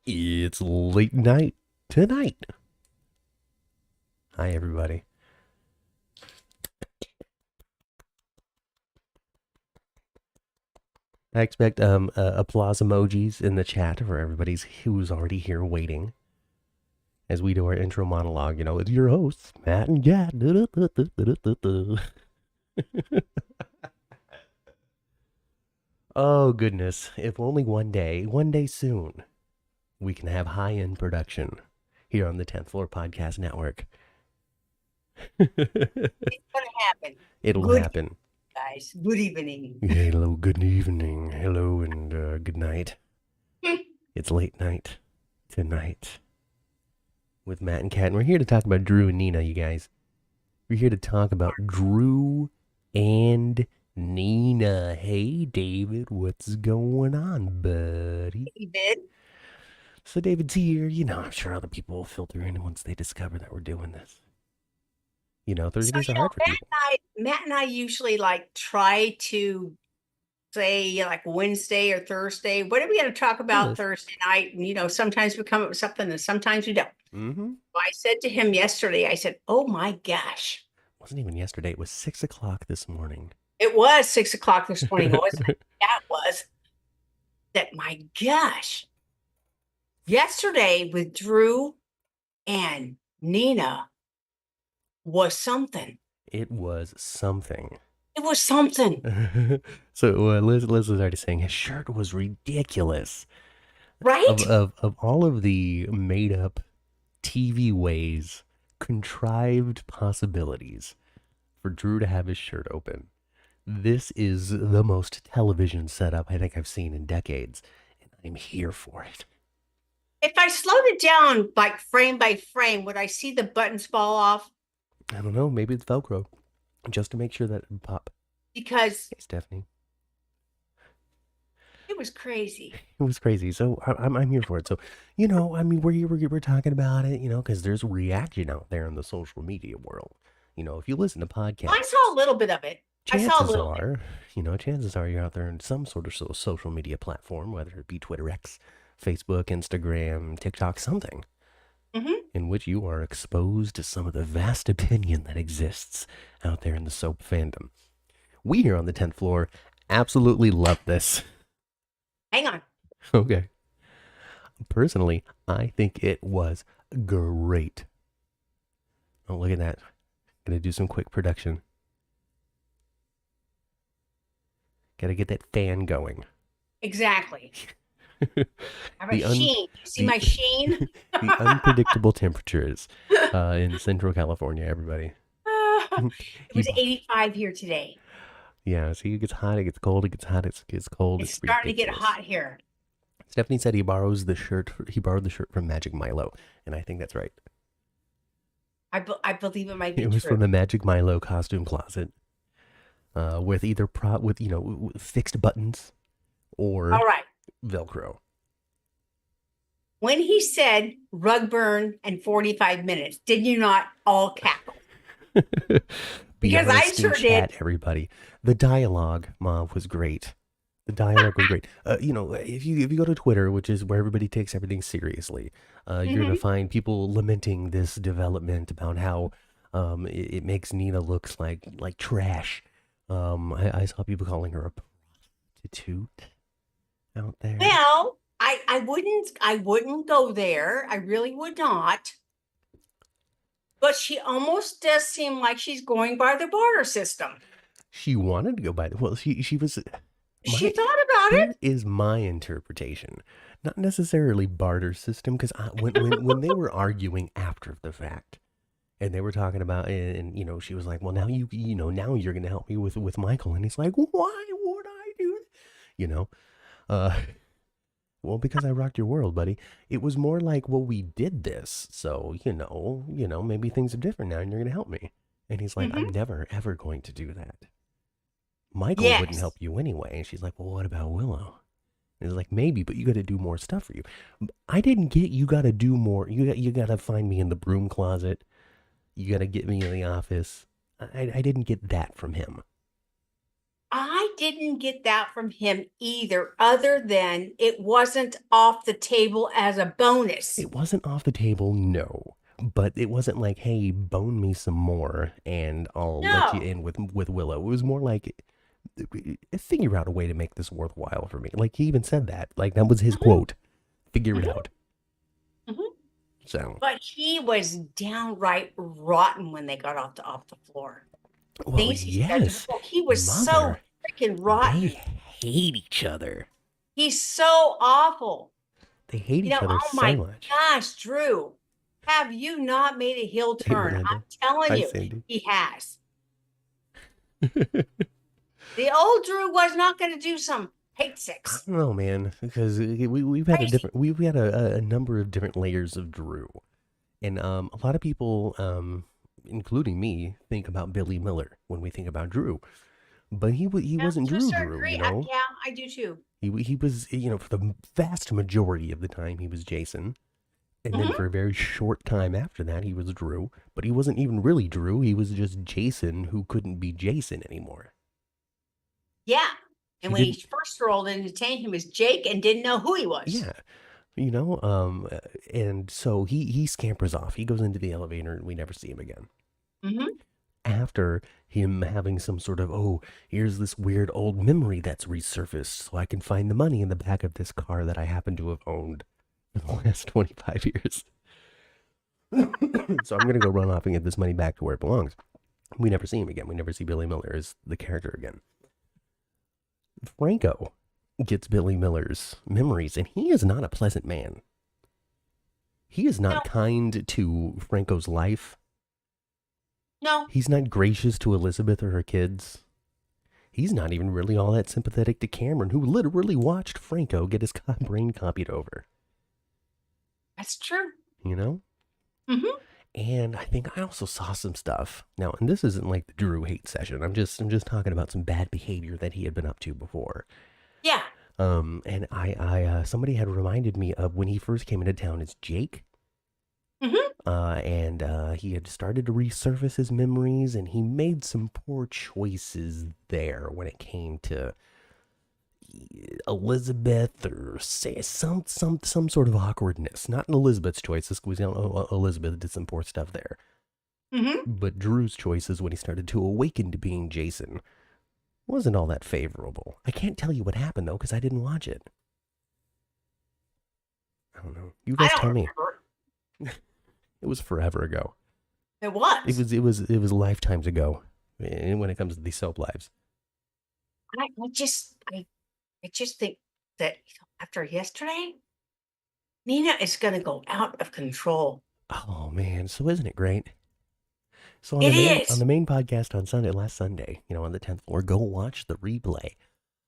It's late night tonight. Hi, everybody. I expect applause emojis in the chat for everybody's who's already here waiting as we do our intro monologue. You know, with your hosts Matt and Gat. Oh goodness! If only one day soon, we can have high-end production here on the 10th Floor Podcast Network. It's gonna happen. It'll Good happen. guys. Good evening. Hello, good evening. Hello, and good night. It's late night tonight with Matt and Kat, and we're here to talk about Drew and Nina, you guys. We're here to talk about Drew and Nina. Hey, David, what's going on, buddy? David. So David's here. You know, I'm sure other people will filter in once they discover that we're doing this. You know, Thursdays are hard for people. Matt and I usually try to say like Wednesday or Thursday. What are we going to talk about Thursday night? And sometimes we come up with something and sometimes we don't. Mm-hmm. I said to him yesterday, I said, "Oh my gosh." It wasn't even yesterday. It was 6 o'clock this morning. It was 6 o'clock this morning. It wasn't. That was that. My gosh. Yesterday with Drew and Nina was something. It was something. It was something. So Liz was already saying his shirt was ridiculous. Right? Of all of the made up TV ways, contrived possibilities for Drew to have his shirt open, this is the most television setup I think I've seen in decades, and I'm here for it. If I slowed it down like frame by frame, would I see the buttons fall off? I don't know. Maybe it's Velcro, just to make sure that it pop. Because hey, Stephanie, it was crazy. It was crazy. So I'm here for it. So we're talking about it, because there's reaction out there in the social media world. If you listen to podcasts, I saw a little bit of it. Chances are you're out there in some sort of social media platform, whether it be Twitter X, Facebook, Instagram, TikTok, something. Mm-hmm. In which you are exposed to some of the vast opinion that exists out there in the soap fandom. We here on the 10th floor absolutely love this. Hang on. Okay. Personally, I think it was great. Oh, look at that. Gonna do some quick production. Gotta get that fan going. Exactly. I have a sheen. You see my sheen? The unpredictable temperatures in Central California, everybody. It was 85 here today. Yeah, see, it gets hot, it gets cold, it gets hot, it gets cold. It's starting to get hot here. Stephanie said he borrowed the shirt from Magic Milo, and I think that's right. I believe it might be true. It was true. from the Magic Milo costume closet, with either fixed buttons or all right Velcro. When he said rug burn and 45 minutes, did you not all cackle? Because I sure did. Everybody, the dialogue, Mom, was great. The dialogue was great. If you go to Twitter, which is where everybody takes everything seriously, you're gonna find people lamenting this development about how it makes Nina looks like trash. I saw people calling her a prostitute out there. Well, I wouldn't go there. I really would not. But she almost does seem like she's going by the barter system. She wanted to go by the she was. She thought about it. Is my interpretation, not necessarily barter system, because when they were arguing after the fact, and they were talking about, and she was like, "Well, now now you're gonna help me with Michael," and he's like, "Why would I do that?" Well, because I rocked your world, buddy. It was more like, well, we did this, so maybe things are different now, and you're gonna help me. And he's like, I'm never ever going to do that. Michael wouldn't help you anyway. And she's like, well, what about Willow? And he's like, maybe, but you got to do more stuff for you. I didn't get you got to do more. You got to find me in the broom closet. You got to get me in the office. I didn't get that from him. I didn't get that from him either, other than it wasn't off the table as a bonus. It wasn't off the table, no. But it wasn't like, hey, bone me some more and I'll let you No. in with Willow. It was more like, figure out a way to make this worthwhile for me. Like he even said that. Like that was his Mhm, quote. Figure it mhm, out. mhm. So, But he was downright rotten when they got off the floor. well, Things he said to yes, people, he was so mother, freaking they rotten. hate each other. He's so awful. They hate each other Oh so my much. gosh, Drew, have you not made a heel Hey, turn? I'm Miranda. telling Hi, you, Sandy. he has. The old Drew was not going to do some hate I sex. don't know, man, because we've had a Crazy. different we've had a number of different layers of Drew, and a lot of people, including me, think about Billy Miller when we think about Drew, but he Yeah, wasn't to a Drew certain Drew, degree. you know. Yeah, I do too. He was, for the vast majority of the time he was Jason, and then Hmm. for a very short time after that he was Drew, but he wasn't even really Drew. He was just Jason who couldn't be Jason anymore. Yeah. And He when didn't. he first rolled into town, he was Jake and didn't know who he was. Yeah, you know. And so he scampers off. He goes into the elevator, and we never see him again. Hmm. After him having some sort of, oh, here's this weird old memory that's resurfaced, so I can find the money in the back of this car that I happen to have owned for the last 25 years. So I'm gonna go run off and get this money back to where it belongs. We never see him again. We never see Billy Miller as the character again. Franco gets Billy Miller's memories, and he is not a pleasant man. He is No, not kind to Franco's life. no, He's not gracious to Elizabeth or her kids. He's not even really all that sympathetic to Cameron, who literally watched Franco get his brain copied over. that's true. You know? Hmm. And I think I also saw some stuff. Now, and this isn't like the Drew hate session. I'm just talking about some bad behavior that he had been up to before. Yeah. And I somebody had reminded me of when he first came into town as Jake. Hmm. And he had started to resurface his memories, and he made some poor choices there when it came to Elizabeth, or say some sort of awkwardness. Not in Elizabeth's choices, because Elizabeth did some poor stuff there, Hmm. but Drew's choices when he started to awaken to being Jason wasn't all that favorable. I can't tell you what happened though, because I didn't watch it. I don't know. You I guys don't tell me. remember. It was forever ago. It It was. was it was it was lifetimes ago. When it comes to these soap lives. I just think that after yesterday, Nina is going to go out of control. Oh man, so isn't it great? So It on is. the main podcast on Sunday, last Sunday, on the 10th floor, go watch the replay.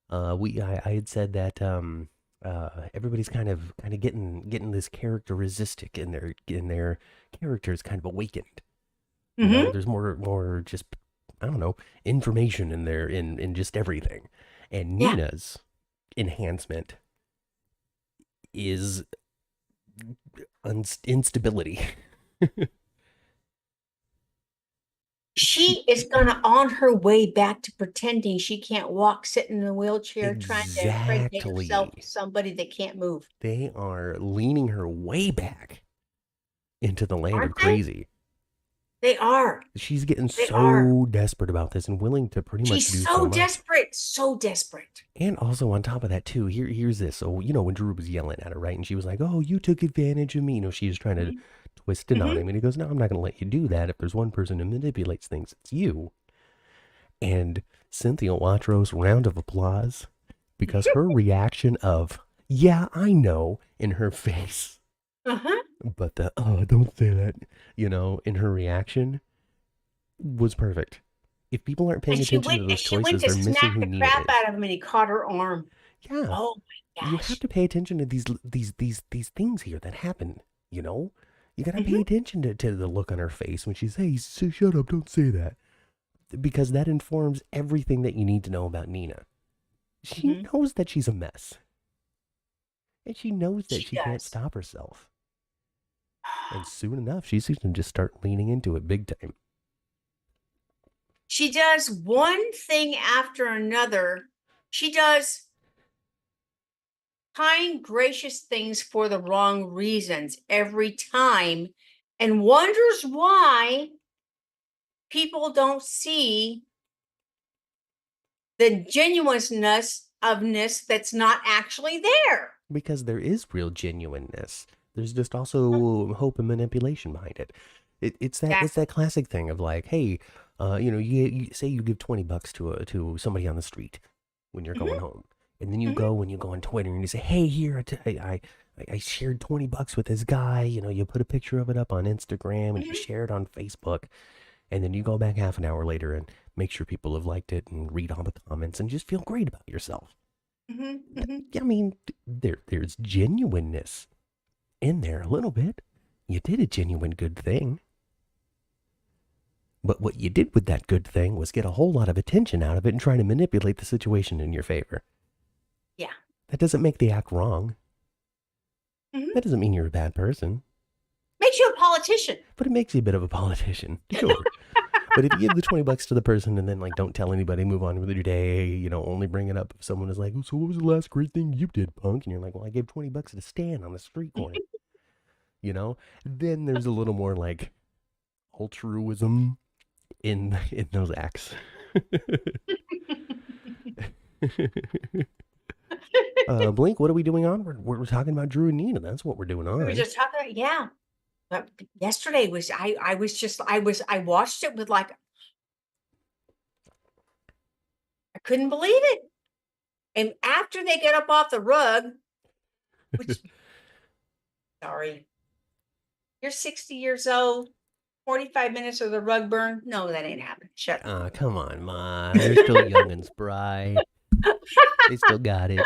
I had said that everybody's kind of getting this characteristic in their characters kind of awakened. Hmm. There's more just, I don't know, information in there in just everything. And Yeah. Nina's enhancement is instability. She She is going to, on her way back to pretending she can't walk, sit in a wheelchair, trying to impregnate herself with exactly. somebody that can't move. They are leaning her way back into the land of Aren't they? crazy. They are. She's getting They are. so desperate about this and willing to pretty much She's do so so much. desperate. So desperate. And also on top of that too, here's this. So when Drew was yelling at her, right, and she was like, "Oh, you took advantage of me." She was trying to Hmm. twist it on Hmm. him, and he goes, "No, I'm not going to let you do that. If there's one person who manipulates things, it's you." And Cynthia Watro's round of applause because her reaction of "Yeah, I know" in her face, Uh-huh. but the "Oh, don't say that," in her reaction was perfect. If people aren't paying And attention to those she went choices, to they're missing smack who the Nina crap is. out of him and he caught her arm. Yeah, Oh my you have gosh. to pay attention to these things here that happen. You gotta pay Hmm. attention to the look on her face when she's, "Hey, shut up, don't say that," because that informs everything that you need to know about Nina. She Hmm. knows that she's a mess, and she knows that She she can't does. stop herself. And soon enough, she's going to just start leaning into it big time. She does one thing after another. She does kind, gracious things for the wrong reasons every time, and wonders why people don't see the genuineness ofness that's not actually there. Because there is real genuineness. There's just also hope and manipulation behind it. It's that Exactly. classic thing of like, hey, you say you give $20 to somebody on the street when you're going Hmm. home, and then Hmm. you go on Twitter and you say, hey, here I shared $20 with this guy. You put a picture of it up on Instagram and you Hmm. share it on Facebook, and then you go back half an hour later and make sure people have liked it and read all the comments and just feel great about yourself. Hmm. Hmm. I mean, there's genuineness in there a little bit. You did a genuine good thing. But what you did with that good thing was get a whole lot of attention out of it and try to manipulate the situation in your favor. Yeah. That doesn't make the act wrong. Hmm. That doesn't mean you're a bad person. Makes you a politician. But it makes you a bit of a politician. Sure. But if you give the $20 to the person and then like don't tell anybody, move on with your day, only bring it up if someone is like, oh, so what was the last great thing you did, punk? And you're like, well, I gave $20 to Stan on the street corner. Then there's a little more like altruism in those acts. Blink, what are we doing on? We're talking about Drew and Nina. That's what we're doing We were on. just talking about, yeah. But yesterday was I watched it with like I couldn't believe it. And after they get up off the rug, which sorry, you're 60 years old, 45 minutes of the rug burn. No, that ain't happening. Shut Come on, Ma. They're still young and spry. They still got it.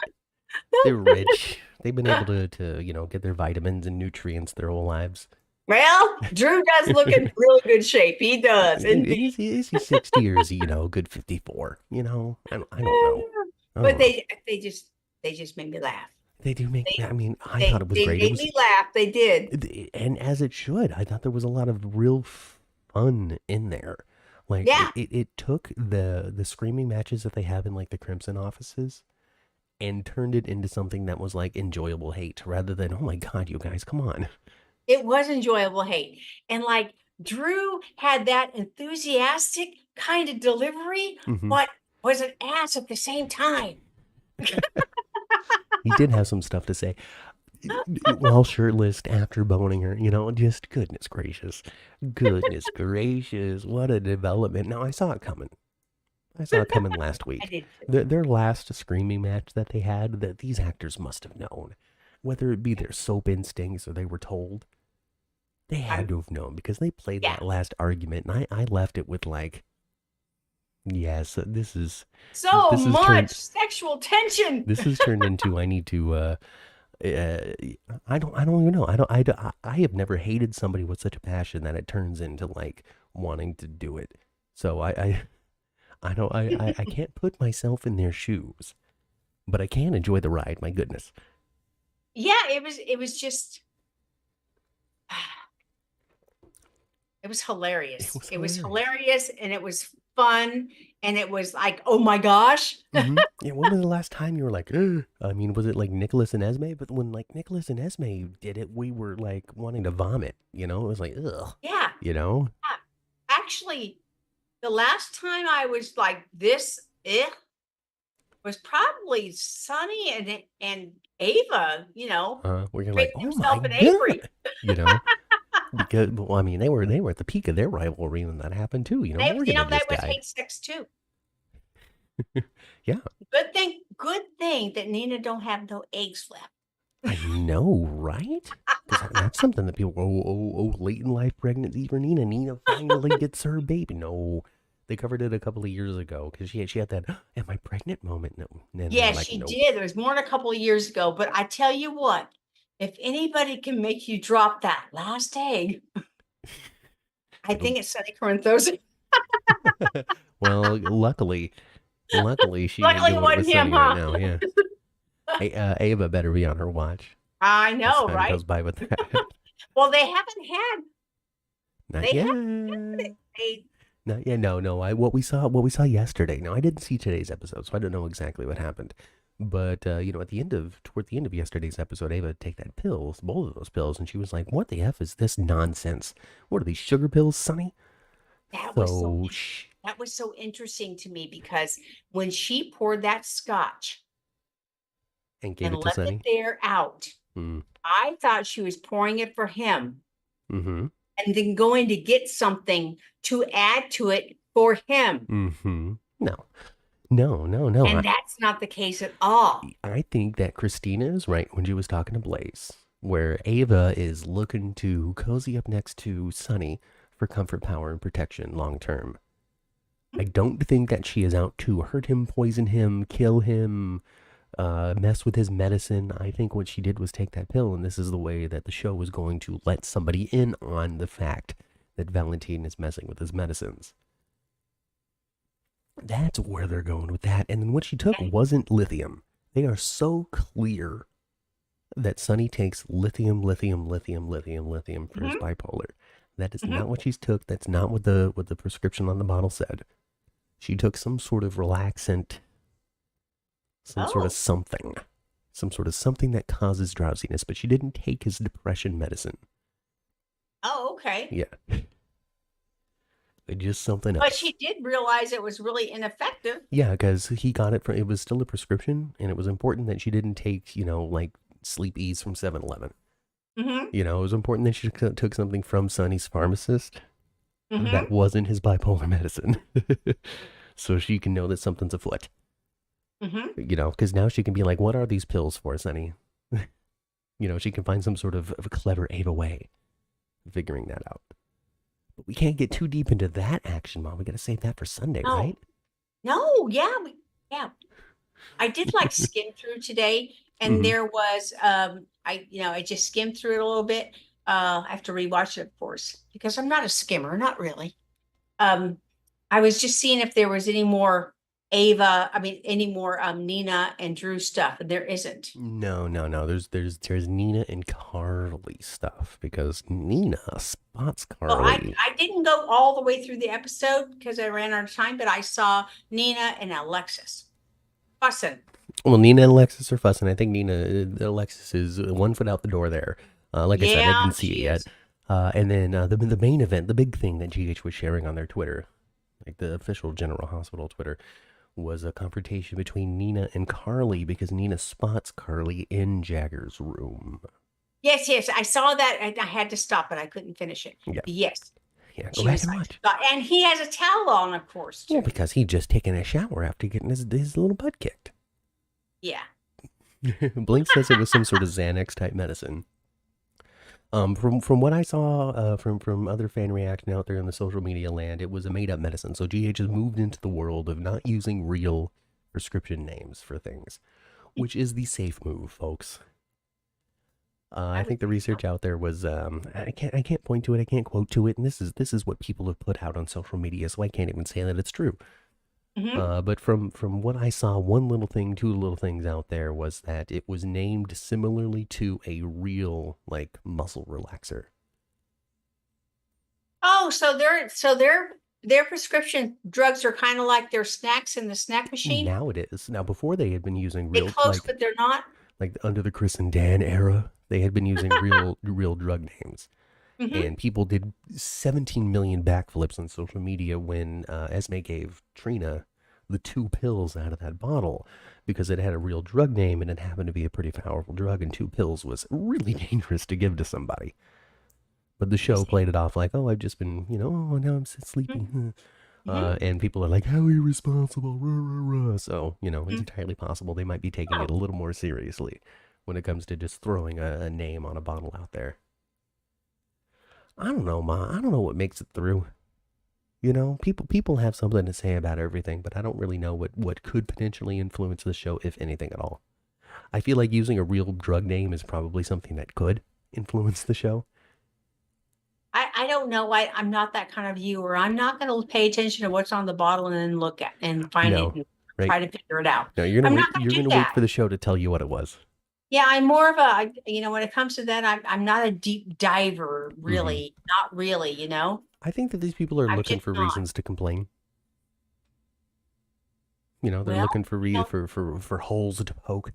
They're rich. They've been able to get their vitamins and nutrients their whole lives. Well, Drew does look in really good shape. He does, indeed. Is he 60 or is he, good 54? I don't know. I But don't know. they just made me laugh. They do make, They I mean, I thought they it was they great. It made was, me laugh. They did. and as it should, I thought there was a lot of real fun in there. Like Yeah. it took the screaming matches that they have in like the Crimson offices and turned it into something that was like enjoyable hate rather than, oh my God, you guys, come on. It was enjoyable hate. And like Drew had that enthusiastic kind of delivery, Hmm. but was an ass at the same time. He did have some stuff to say while shirtless after boning her, just goodness gracious. Goodness gracious. What a development. Now, I saw it coming. I saw it coming last I week. did. Their last screaming match that they had, that these actors must have known. Whether it be their soap instincts or they were told, they had I'm, to have known because they played yeah. that last argument, and I left it with like, yes, So this is much turned sexual tension. this has turned into I need to I don't even know. I have never hated somebody with such a passion that it turns into like wanting to do it. So I don't I can't put myself in their shoes, but I can enjoy the ride. My goodness. Yeah, it was just it was It hilarious. was It was hilarious. hilarious and it was fun and it was like, oh my gosh. Yeah, when was the last time you were like, ugh? I mean, was it like Nicholas and Esme? But when like Nicholas and Esme did it, we were like wanting to vomit. It was like, ugh. Yeah. You know? Yeah. Actually, the last time I was like this, was probably Sonny and Ava, Where you're like, Drake's oh my himself and god. Avery. You know? Because well, I mean, they were at the peak of their rivalry when that happened too. Morgan had That just was died. hate sex too. Yeah, Good thing that Nina don't have no eggs left. I know, right? Because that's something that people go, late in life pregnancy for Nina. Nina finally gets her baby. No, they covered it a couple of years ago because she had that "Am I pregnant?" moment. No, and they're Yes, like, she nope. did. There was more than a couple of years ago, but I tell you what, if anybody can make you drop that last egg, I think it's Sonny Corinthos. Well, luckily she ain't Luckily, it doing it with wasn't him, Sunny right huh? now. Yeah, hey, Ava better be on her watch I as know, time right? goes by with that. Well, they haven't had Not they yet. haven't had it. Not yet. No. What we saw yesterday. Now I didn't see today's episode, so I don't know exactly what happened. But toward the end of yesterday's episode, Ava had take that pills, both of those pills, and she was like, "What the f is this nonsense? What are these sugar pills, Sonny?" That was so So, that was so interesting to me because when she poured that scotch and gave and it to left it Sonny. there out, Mm. I thought she was pouring it for him Mm-hmm. and then going to get something to add to it for him. Mm-hmm. No. And that's not the case at all. I think that Christina is right when she was talking to Blaze, where Ava is looking to cozy up next to Sonny for comfort, power, and protection long term. I don't think that she is out to hurt him, poison him, kill him, mess with his medicine. I think what she did was take that pill, and this is the way that the show was going to let somebody in on the fact that Valentin is messing with his medicines. That's where they're going with that. And then what she took wasn't lithium. They are so clear that Sonny takes lithium for his bipolar. That is not what she's took. That's not what the prescription on the bottle said. She took some sort of relaxant, some sort of something that causes drowsiness, but she didn't take his depression medicine. Oh, okay. Yeah. Just something else. But she did realize it was really ineffective. Yeah, because he got it from, it was still a prescription, and it was important that she didn't take, like Sleep Ease from 7-Eleven. Mm-hmm. It was important that she took something from Sonny's pharmacist Mm-hmm. that wasn't his bipolar medicine. So she can know that something's afoot. Mm-hmm. Because now she can be like, what are these pills for, Sonny? She can find some sort of a clever Ava way of figuring that out. But we can't get too deep into that action, Mom. We got to save that for Sunday, right? No, yeah. I did like skim through today, and there was I just skimmed through it a little bit. I have to rewatch it, of course, because I'm not a skimmer, not really. I was just seeing if there was any more any more Nina and Drew stuff, and there isn't. No. There's Nina and Carly stuff because Nina spots Carly. Well, I didn't go all the way through the episode because I ran out of time, but I saw Nina and Alexis fussing. Well, Nina and Alexis are fussing. I think Alexis is 1 foot out the door there. Like I said, I didn't see it yet. And then the main event, the big thing that GH was sharing on their Twitter, like the official General Hospital Twitter, was a confrontation between Nina and Carly because Nina spots Carly in Jagger's room. Yes, I saw that. I had to stop it. I couldn't finish it. Yeah. Yes. Yeah, go back and watch. And he has a towel on, of course, too. Well, because he'd just taken a shower after getting his little butt kicked. Yeah. Blink says it was some sort of Xanax type medicine. From what I saw from other fan reaction out there in the social media land, it was a made up medicine. So GH has moved into the world of not using real prescription names for things, which is the safe move, folks. I think the research out there was I can't point to it, I can't quote to it, and this is what people have put out on social media, so I can't even say that it's true. But from what I saw, two little things out there was that it was named similarly to a real muscle relaxer. Oh, so their prescription drugs are kind of like their snacks in the snack machine. Now it is. Now before they had been using real, but they're not. Like under the Chris and Dan era, they had been using real drug names. And people did 17 million backflips on social media when Esme gave Trina the 2 pills out of that bottle because it had a real drug name and it happened to be a pretty powerful drug, and 2 pills was really dangerous to give to somebody. But the show played it off like, oh, I've just been, oh, now I'm sleepy. And people are like, how irresponsible. So, it's entirely possible they might be taking it a little more seriously when it comes to just throwing a name on a bottle out there. I don't know, Ma. I don't know what makes it through. People have something to say about everything, but I don't really know what could potentially influence the show, if anything at all. I feel like using a real drug name is probably something that could influence the show. I don't know. I'm not that kind of viewer. I'm not going to pay attention to what's on the bottle and then look at and find it and try to figure it out. No, you're gonna wait for the show to tell you what it was. Yeah, I'm more of a, when it comes to that, I'm not a deep diver, Mm-hmm. really. Not really, I think that these people are I'm looking just for not. reasons to complain. They're Well, looking for for holes to poke.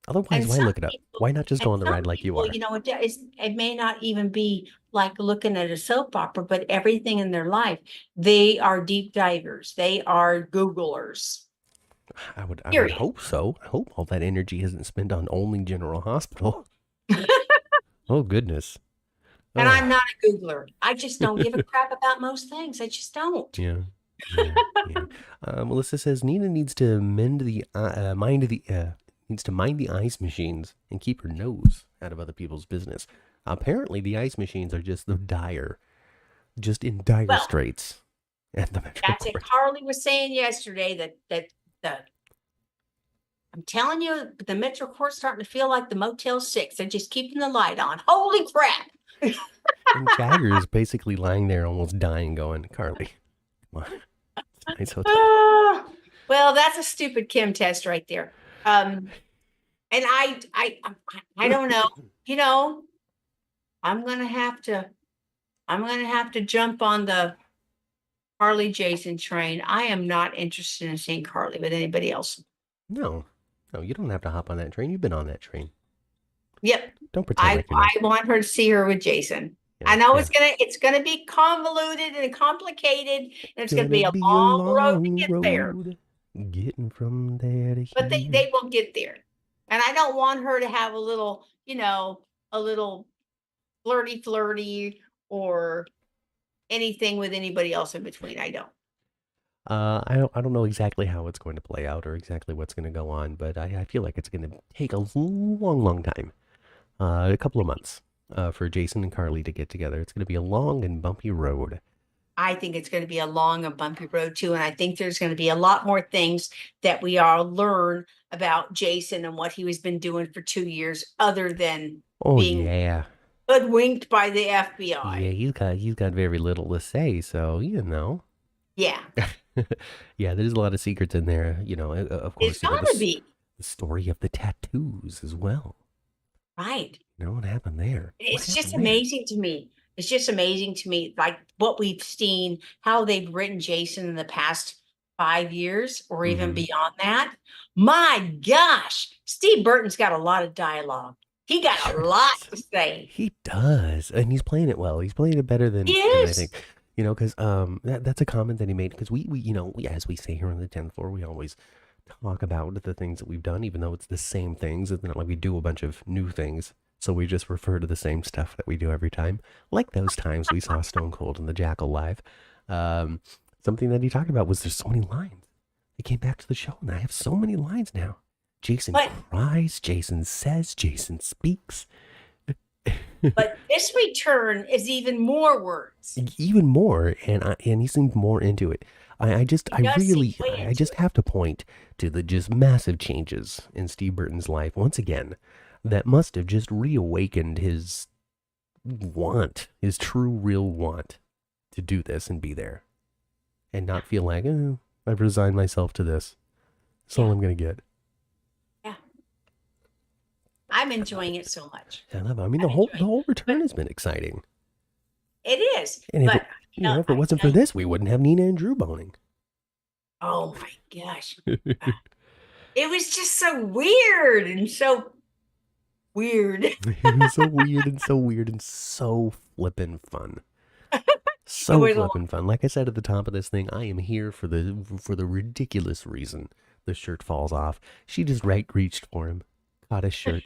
Otherwise, and why some look it up? people, Why not just go on the ride like you are? it may not even be like looking at a soap opera, but everything in their life, they are deep divers. They are Googlers, I would period. hope so. I hope all that energy isn't spent on only General Hospital. Oh goodness. And Oh I'm not a Googler. I just don't give a crap about most things. I just don't. yeah, yeah, yeah. Melissa says Nina needs to mend the mind the needs to mind the ice machines and keep her nose out of other people's business. Apparently, the ice machines are just in dire Well, straits at the Metro that's it. Court. Carly was saying yesterday that the I'm telling you, the Metro Court's starting to feel like the Motel 6. They're just keeping the light on. Holy crap. And Jagger is basically lying there almost dying, going, Carly, come on. It's a nice hotel. Well, that's a stupid Kim test right there. And I don't know. You know, I'm gonna have to jump on the Carly Jason train. I am not interested in seeing Carly with anybody else. No, no, you don't have to hop on that train. You've been on that train. Yep. Don't pretend I like you're not. I want her to see her with Jason. Yeah, I know yeah. it's gonna be convoluted and complicated, and it's gonna Gonna be a be a long road to long get there. road getting from there to But here. they will get there. And I don't want her to have a little, a little flirty or anything with anybody else in between. I don't. I don't know exactly how it's going to play out or exactly what's going to go on, but I feel like it's going to take a long time, a couple of months, for Jason and Carly to get together. It's going to be a long and bumpy road. I think it's going to be a long and bumpy road too. And I think there's going to be a lot more things that we all learn about Jason and what he has been doing for 2 years, other than Oh being yeah, hoodwinked by the yeah. FBI. He's got very little to say, so you know. Yeah, Yeah, there's a lot of secrets in there. Of it's course, gotta be. the story of the tattoos as well. Right. You know what happened there? What It's just happened there? amazing to me. It's just amazing to me, like what we've seen, how they've written Jason in the past 5 years or even Mm-hmm. beyond that. My gosh, Steve Burton's got a lot of dialogue. He He got a sure lot does. to say. He does, and he's playing it well. He's playing it better He than I is. think. Because that's a comment that he made. Because we as we say here on the 10th floor, we always talk about the things that we've done, even though it's the same things. It's not like we do a bunch of new things. So we just refer to the same stuff that we do every time, like those times we saw Stone Cold and the Jackal live. Um, Something that he talked about was there's so many lines. They came back to the show, and I have so many lines now. Jason But cries, Jason says, Jason speaks. but this return is even more words. Even more, and he seemed more into it. He does seem way I into just it. have to point to the just massive changes in Steve Burton's life once again that must have just reawakened his his true real want to do this and be there and not feel like, I've resigned myself to this. That's all Yeah. I'm gonna get. Yeah. I'm enjoying it so much. I love it. I mean, I'm the enjoying it. whole But return has been exciting. it is. And But if it wasn't for this, we wouldn't have Nina and Drew boning. oh my gosh. It was just so weird and so weird. It was so weird and so weird and so flippin' fun. It So was a flippin' fun. Like I said at the top of this thing, I am here for the ridiculous reason the shirt falls off. She just reached for him, caught his shirt,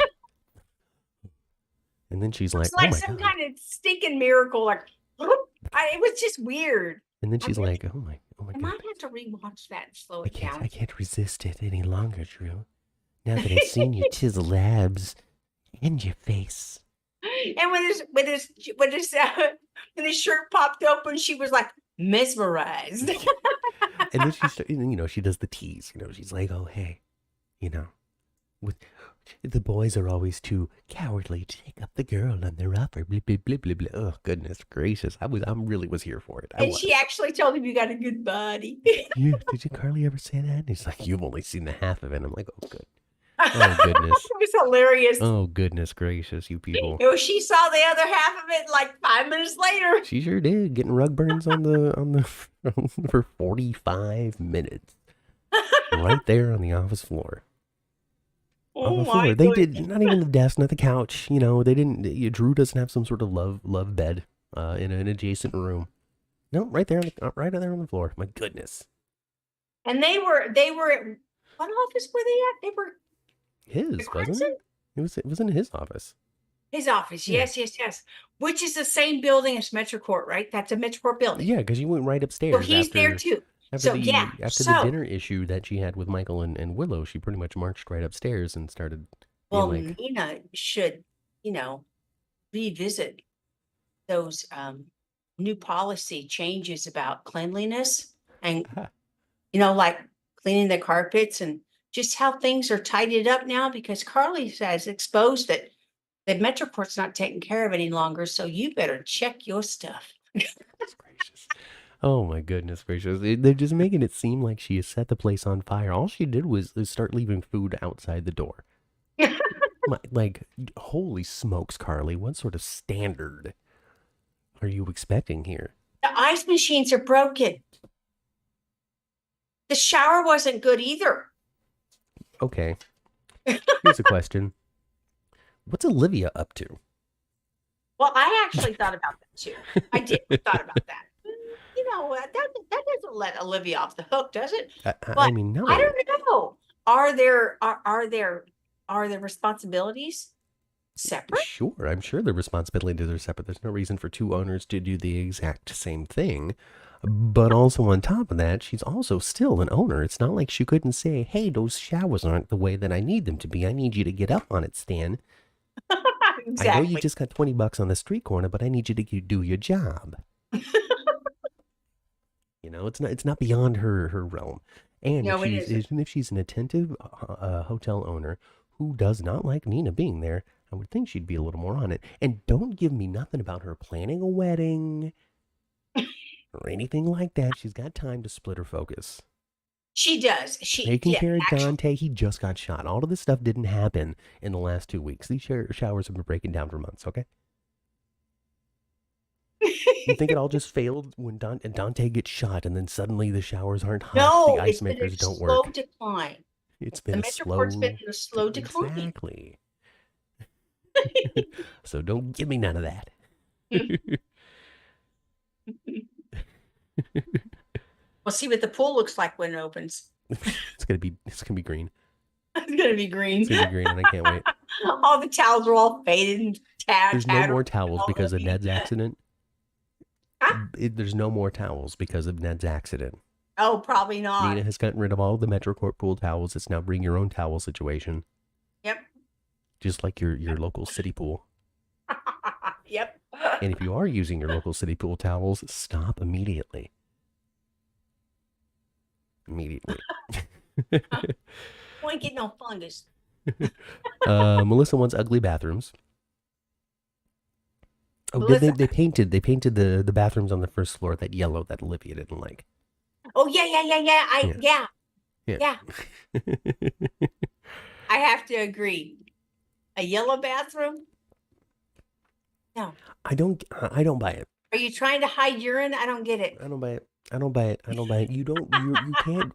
and then she's like, looks "Oh like my some god!" kind of stinking miracle. Like it was just weird. And then I she's really, like, "Oh my I god! might have to rewatch that and slow I it can't down. I can't resist it any longer, Drew. Now that I've seen your chisel abs and your face." And when his shirt popped open, she was like mesmerized. And then she does the tease. She's like, "Oh hey, you know, with the boys are always too cowardly to take up the girl on their offer." Blah, blah, blah, blah, blah. Oh goodness gracious! I really was here for it. I And was. she actually told him you got a good body. Yeah, did you Carly ever say that? And he's like, "You've only seen the half of it." I'm like, "Oh good." Oh, goodness. It was hilarious. Oh, goodness gracious, you people. She saw the other half of it like 5 minutes later. She sure did. Getting rug burns on the for 45 minutes. Right there on the office floor. On Oh the my floor. They did goodness. not even the desk, not the couch. You know, they didn't. Drew doesn't have some sort of love bed in an adjacent room. No, right there, right there on the floor. My goodness. And they were at what office were they at? They were His, at wasn't Crimson? it? It was in his office. His office. Yeah. Yes. Which is the same building as MetroCourt, right? That's a MetroCourt building. Yeah, because you went right So upstairs he's there too. after So yeah. the dinner issue that she had with Michael and Willow. She pretty much marched right upstairs and started being Well, like, Nina should, revisit those new policy changes about cleanliness and, like cleaning the carpets and just how things are tidied up now because Carly has exposed that MetroCourt's not taking care of any longer. So you better check your stuff. "Goodness gracious." Oh my goodness gracious. They're just making it seem like she has set the place on fire. All she did was start leaving food outside the door. Like, holy smokes, Carly. What sort of standard are you expecting here? The ice machines are broken. The shower wasn't good either. Okay. Here's a question. What's Olivia up to? Well, I actually thought about that too. I did thought about that. That doesn't let Olivia off the hook, does it? I mean, no. I don't know. Are there responsibilities separate? Sure, I'm sure the responsibilities are separate. There's no reason for two owners to do the exact same thing. But also on top of that, she's also still an owner. It's not like she couldn't say, hey, those showers aren't the way that I need them to be. I need you to get up on it, Stan. Exactly. I know you just got $20 on the street corner, but I need you to do your job. It's not beyond her realm. And No, if she's an attentive hotel owner who does not like Nina being there, I would think she'd be a little more on it. And don't give me nothing about her planning a wedding or anything like that. She's got time to split her focus. She does. Taking care of Dante, he just got shot. All of this stuff didn't happen in the last 2 weeks. These showers have been breaking down for months, okay? You think it all just failed when Dante gets shot and then suddenly the showers aren't hot, No, the ice makers don't work? Slow decline. It's been The MetroCourt's been in a slow decline. Exactly. So don't give me none of that. We'll see what the pool looks like when it opens. It's gonna be green. It's gonna be green. It's gonna be green, and I can't wait. All the towels are all faded and There's no more towels because of Ned's accident. Huh? There's no more towels because of Ned's accident. Oh, probably not. Nina has gotten rid of all of the MetroCourt pool towels. It's now bring your own towel situation. Yep. Just like your local city pool. Yep. And if you are using your local city pool towels, stop immediately. Immediately. Won't get no fungus. Melissa wants ugly bathrooms. Oh, Melissa. they painted the bathrooms on the first floor that yellow that Olivia didn't like. Oh yeah. Yeah. I have to agree. A yellow bathroom? No. I don't buy it. Are you trying to hide urine? I don't get it. I don't buy it. You can't.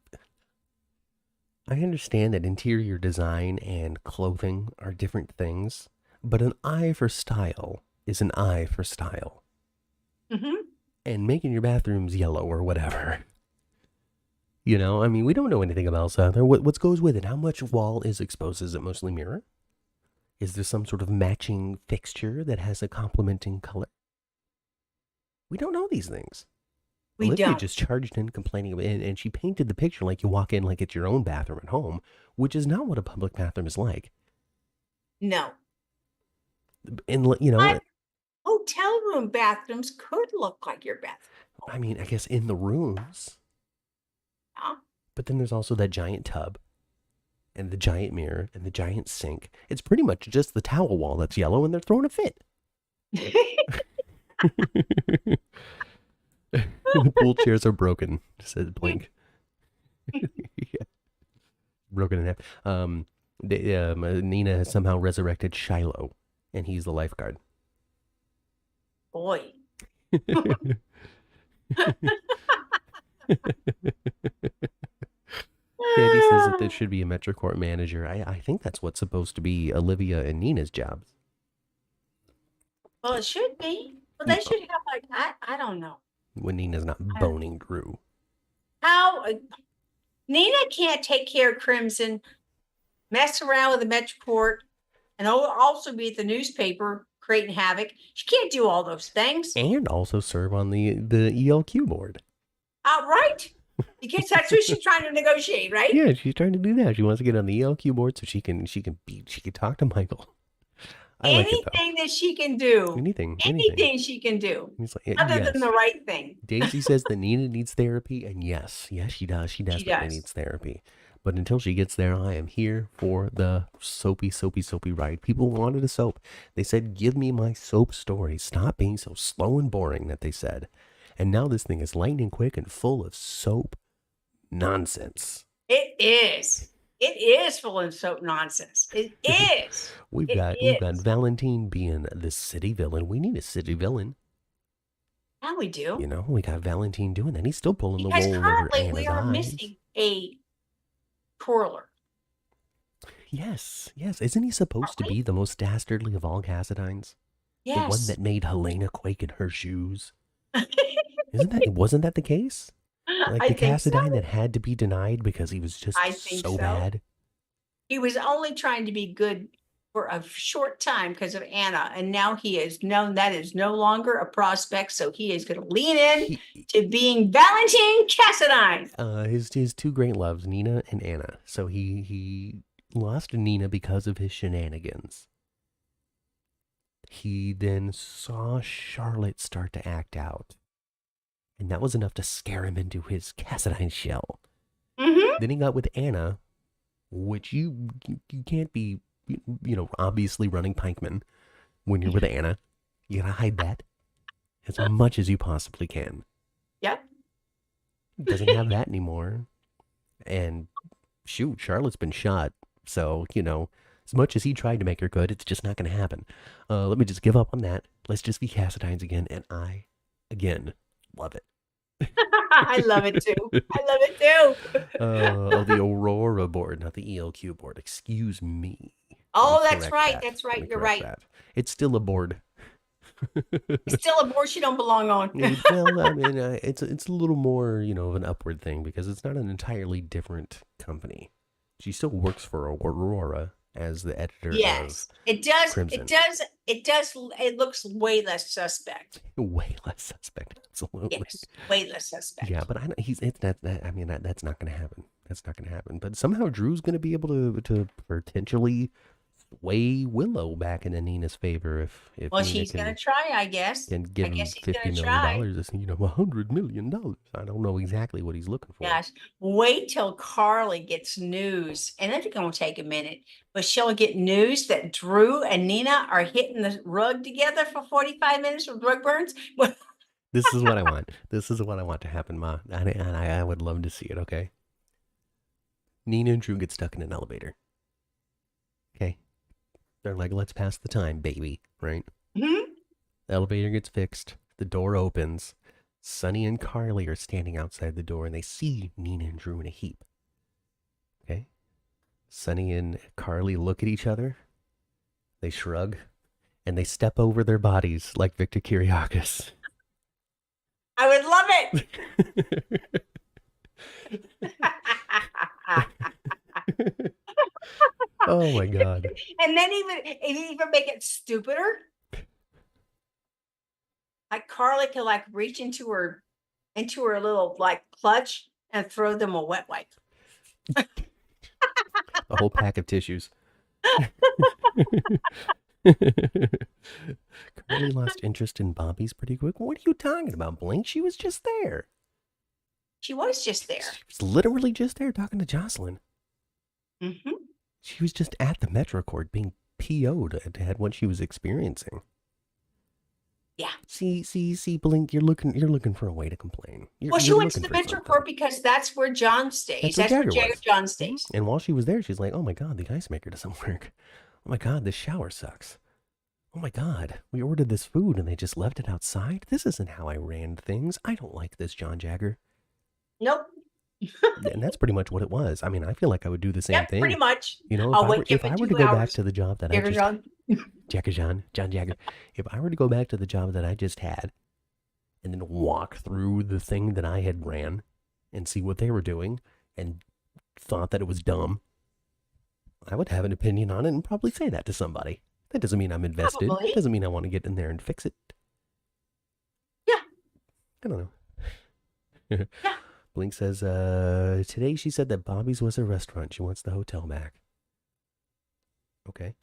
I understand that interior design and clothing are different things, but an eye for style is an eye for style. Mm-hmm. And making your bathrooms yellow or whatever. We don't know anything about either. What goes with it? How much wall is exposed? Is it mostly mirror? Is there some sort of matching fixture that has a complementing color? We don't know these things. Olivia just charged in complaining, and she painted the picture like you walk in like it's your own bathroom at home, which is not what a public bathroom is like. No. And, But hotel room bathrooms could look like your bathroom. I mean, I guess in the rooms. Yeah. But then there's also that giant tub and the giant mirror and the giant sink. It's pretty much just the towel wall that's yellow and they're throwing a fit. The pool chairs are broken, said Blink. Yeah. Broken in half. Nina has somehow resurrected Shiloh, and he's the lifeguard. Boy. Candy says that there should be a MetroCorp manager. I think that's what's supposed to be Olivia and Nina's jobs. Well, it should be. Well, they should have like I don't know. When Nina's not boning Drew. How Nina can't take care of Crimson, mess around with the MetroCorp, and also be at the newspaper creating havoc. She can't do all those things. And also serve on the ELQ board. Right? Because that's what she's trying to negotiate, right? Yeah, she's trying to do that. She wants to get on the ELQ board so she can talk to Michael. Anything that she can do. Anything she can do. Like, other than the right thing. Daisy says that Nina needs therapy, and yes, she does. She desperately needs therapy. But until she gets there, I am here for the soapy ride. People wanted a soap. They said, give me my soap story. Stop being so slow and boring, that they said. And now this thing is lightning quick and full of soap nonsense. It is. It is full of soap nonsense. It is. We've got Valentin being the city villain. We need a city villain. Yeah, we do. You know, we got Valentin doing that. He's still pulling the wool over Anna's eyes. Because currently we are missing a twirler. Yes. Isn't he supposed to be the most dastardly of all Cassidines? Yes. The one that made Helena quake in her shoes. Wasn't that the case? Like the Cassidine that had to be denied because he was just so bad. He was only trying to be good for a short time because of Anna, and now he is known that is no longer a prospect, so he is going to lean in to being Valentin Cassidine. His two great loves, Nina and Anna. So he lost Nina because of his shenanigans. He then saw Charlotte start to act out. And that was enough to scare him into his Cassidine shell. Mm-hmm. Then he got with Anna, which you can't be, obviously running Pinkman when you're with Anna. You gotta hide that as much as you possibly can. Yep. Doesn't have that anymore. And shoot, Charlotte's been shot. So, as much as he tried to make her good, it's just not going to happen. Let me just give up on that. Let's just be Cassidines again. And I, again, love it. I love it too. The Aurora board, not the ELQ board. Excuse me. Oh, that's right. That's right. You're right. It's still a board. It's still a board she don't belong on. Well, I mean, it's a little more, of an upward thing because it's not an entirely different company. She still works for Aurora as the editor. Yes, it does. Crimson. It does. It does. It looks way less suspect. Way less suspect. Absolutely. Yes, way less suspect. Yeah, but that's not going to happen. That's not going to happen. But somehow Drew's going to be able to potentially sway Willow back into Nina's favor if well, Nina she's going to try, I guess. And give him $50 million. $100 million. I don't know exactly what he's looking for. Gosh, wait till Carly gets news, and it's going to take a minute, but she'll get news that Drew and Nina are hitting the rug together for 45 minutes with rug burns. This is what I want. This is what I want to happen, Ma. And I would love to see it, okay? Nina and Drew get stuck in an elevator. Okay? They're like, let's pass the time, baby, right? Mm-hmm. The elevator gets fixed. The door opens. Sonny and Carly are standing outside the door, and they see Nina and Drew in a heap. Okay? Sonny and Carly look at each other. They shrug, and they step over their bodies like Victor Kiriakis. I would love it. Oh my God. And then even make it stupider. Like Carly could like reach into her little like clutch and throw them a wet wipe. A whole pack of tissues. Carly lost interest in Bobby's pretty quick. What are you talking about, Blink? She was just there. She was just there. She was literally just there talking to Jocelyn. Mm-hmm. She was just at the MetroCorp being PO'd at what she was experiencing. Yeah. See, Blink, you're looking for a way to complain. Well, she You're went to looking the for Venture something. Court because that's where John stays. That's where That's where Jagger Jagger was. John stays. And while she was there, she's like, "Oh my god, the ice maker doesn't work. Oh my god, this shower sucks. Oh my god, we ordered this food and they just left it outside. This isn't how I ran things. I don't like this, John Jagger." Nope. And that's pretty much what it was. I mean, I feel like I would do the same Yep, pretty thing. much. You know, I'll wake you if up I in were to 2 go back hours. to the job that I Jagger just John. John Jagger, if I were to go back to the job that I just had and then walk through the thing that I had ran and see what they were doing and thought that it was dumb, I would have an opinion on it and probably say that to somebody. That doesn't mean I'm invested. Probably. It doesn't mean I want to get in there and fix it. Yeah. I don't know. Yeah. Blink says, today she said that Bobby's was a restaurant. She wants the hotel back. Okay.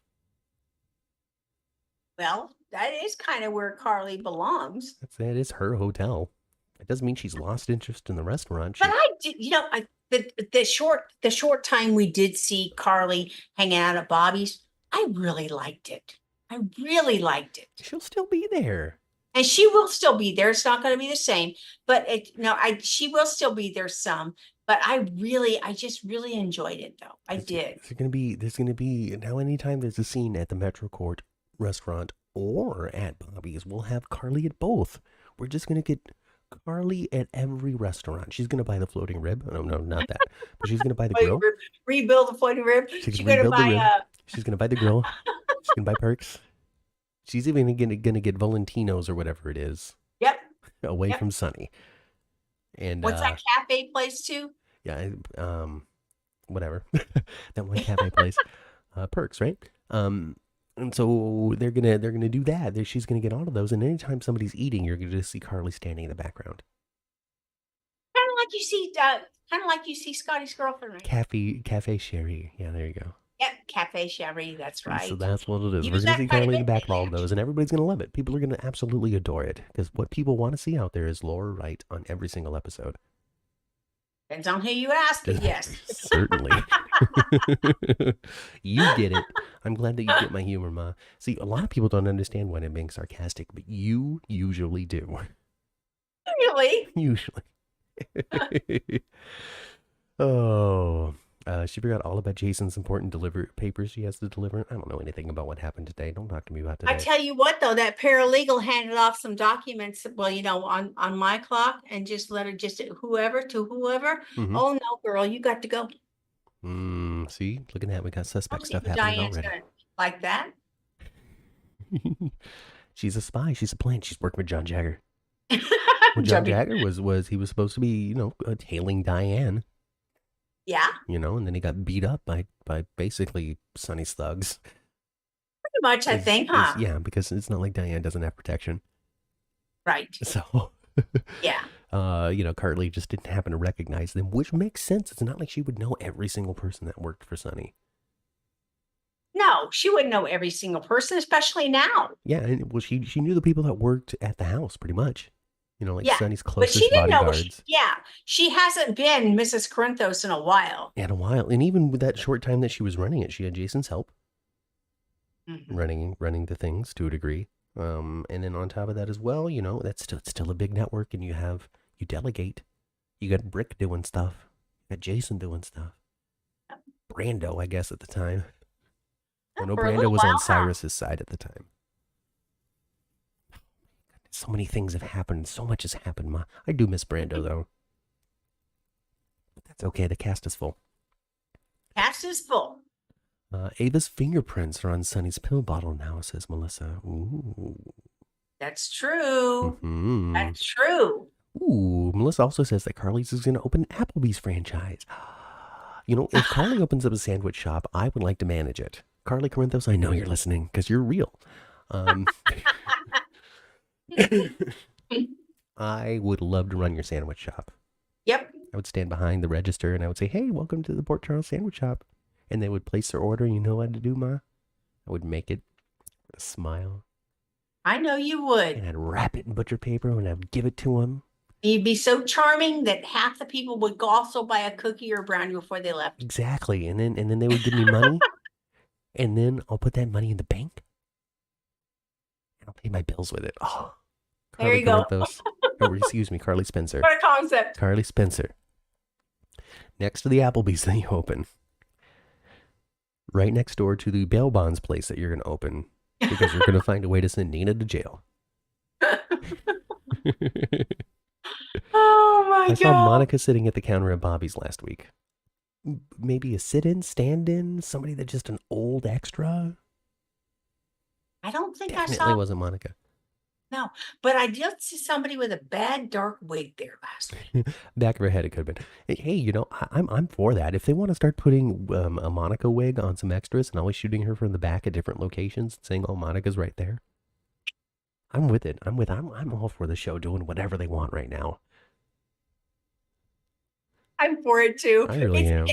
Well, that is kind of where Carly belongs. That is her hotel. It doesn't mean she's lost interest in the restaurant. But I did, the short time we did see Carly hanging out at Bobby's, I really liked it. I really liked it. She'll still be there. And she will still be there. It's not going to be the same, but she will still be there some. But I just really enjoyed it though. I did. There's gonna be now. Anytime there's a scene at the Metro Court restaurant or at Bobby's, we'll have Carly at both. We're just gonna get Carly at every restaurant. She's gonna buy the floating rib. Oh no, not that. But she's gonna buy the grill. Rebuild the floating rib. She's gonna buy She's gonna buy the grill. She's gonna buy Perks. She's even gonna get Valentino's or whatever it is. Yep. Away from Sunny. And what's that cafe place too? Yeah, whatever. That one cafe place. Perks, right? And so they're gonna do that. She's gonna get all of those, and anytime somebody's eating, you're gonna just see Carly standing in the background. Kind of like you see Scotty's girlfriend, right? Cafe Sherry. Yeah, there you go. Yep, Cafe Sherry. That's right. So that's what it is. We're gonna see Carly in the back of all of those, and everybody's gonna love it. People are gonna absolutely adore it because what people want to see out there is Laura Wright on every single episode. Depends on who you ask. Yes, certainly. You get it. I'm glad that you get my humor, Ma. See, a lot of people don't understand when I'm being sarcastic, but you usually do. Really? Usually. Oh. She forgot all about Jason's important papers she has to deliver. I don't know anything about what happened today. Don't talk to me about today. I tell you what, though, that paralegal handed off some documents, on my clock and just let her to whoever. Mm-hmm. Oh, no, girl, you got to go. See, look at that. We got suspect stuff happening Diane's already. Like that. She's a spy. She's a plant. She's working with John Jagger. Well, John Jagger he was supposed to be, tailing Diane. Yeah. And then he got beat up by basically Sunny's thugs. Pretty much, I think, huh? Yeah, because it's not like Diane doesn't have protection. Right. So, yeah. Carly just didn't happen to recognize them, which makes sense. It's not like she would know every single person that worked for Sunny. No, she wouldn't know every single person, especially now. Yeah, well, she knew the people that worked at the house, pretty much. Sunny's closest but she didn't bodyguards. She hasn't been Mrs. Corinthos in a while. And even with that short time that she was running it, she had Jason's help. Mm-hmm. Running the things to a degree. And then on top of that as well, that's still a big network, and you delegate. You got Brick doing stuff. You got Jason doing stuff. Brando, I guess, at the time. I know Brando was on Cyrus's side at the time. So many things have happened. So much has happened, Ma. I do miss Brando, though. But that's okay. The cast is full. Cast is full. Ava's fingerprints are on Sunny's pill bottle now, says Melissa. Ooh. That's true. Mm-hmm. That's true. Ooh, Melissa also says that Carly's is going to open Applebee's franchise. If Carly opens up a sandwich shop, I would like to manage it. Carly Corinthos, I know you're listening because you're real. I would love to run your sandwich shop. Yep. I would stand behind the register and I would say, "Hey, welcome to the Port Charles Sandwich Shop." And they would place their order. You know what to do, Ma? I would make it with a smile. I know you would. And I'd wrap it in butcher paper and I'd give it to them. You'd be so charming that half the people would also buy a cookie or a brownie before they left. Exactly. And then they would give me money. And then I'll put that money in the bank. And I'll pay my bills with it. Oh, There Carly you go. Corinthos. Oh, excuse me, Carly Spencer. What a concept. Carly Spencer. Next to the Applebee's that you open. Right next door to the bail bonds place that you're going to open. Because you're going to find a way to send Nina to jail. Oh my I saw God. Monica sitting at the counter at Bobby's last week. Maybe a sit-in, stand-in, somebody that's just an old extra. I don't think I Definitely saw. wasn't Monica. No, but I did see somebody with a bad dark wig there last week. Back of her head, it could have been. Hey, you know, I'm for that. If they want to start putting a Monica wig on some extras and always shooting her from the back at different locations, saying, "Oh, Monica's right there," I'm with it. I'm all for the show doing whatever they want right now. I'm for it too. I really am.